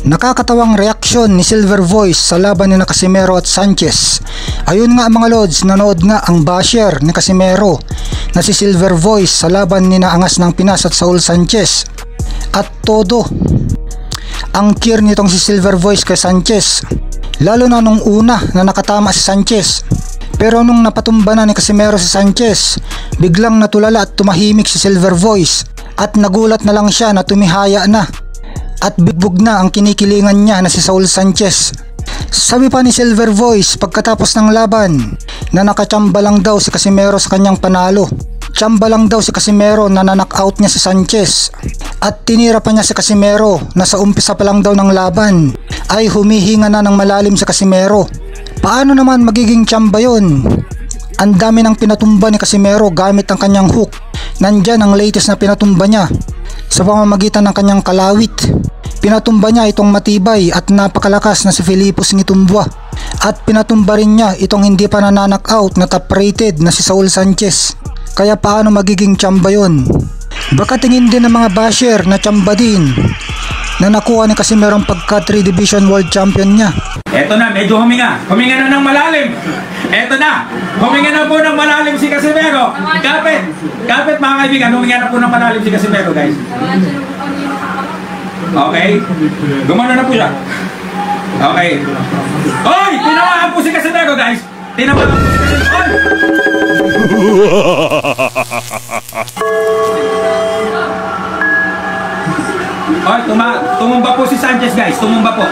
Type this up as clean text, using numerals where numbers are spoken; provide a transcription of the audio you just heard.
Nakakatawang reaksyon ni Silver Voice sa laban ni Casimero at Sanchez. Ayun nga mga lods, nanood nga ang basher ni Casimero na si Silver Voice sa laban ni Angas ng Pinas at Saul Sanchez. At todo ang care nitong si Silver Voice kay Sanchez, lalo na nung una na nakatama si Sanchez. Pero nung napatumba na ni Casimero si Sanchez, biglang natulala at tumahimik si Silver Voice at nagulat na lang siya na tumihaya na at bigbog na ang kinikilingan niya na si Saul Sanchez. Sabi pa ni Silver Voice pagkatapos ng laban na nakachamba lang daw si Casimero sa kanyang panalo. Chamba lang daw si Casimero na na-knockout niya si Sanchez. At tinira pa niya si Casimero na sa umpisa pa lang daw ng laban ay humihinga na ng malalim si Casimero. Paano naman magiging chamba yun? Ang dami ng pinatumba ni Casimero gamit ang kanyang hook. Nandyan ang latest na pinatumba niya sa pamamagitan ng kanyang kalawit. Pinatumba niya itong matibay at napakalakas na si Filipos Ngitumba. At pinatumba rin niya itong hindi pa nananockout na top rated na si Saul Sanchez. Kaya paano magiging chamba yun? Baka tingin din ng mga basher na chamba din na nakuha ni Casimero ang pagka 3 Division World Champion niya. Eto na, medyo huminga. Huminga na ng malalim. Eto na, huminga na po ng malalim si Casimero. Kapit mga kaibigan, huminga na po ng malalim si Casimero, guys. Okay? Gumano na po siya. Okay. Hoy! Tinamaan po si Casimero, guys. Tinamaan po si Casimero. Hoy! Tumumba po si Sanchez, guys. Tumumba po.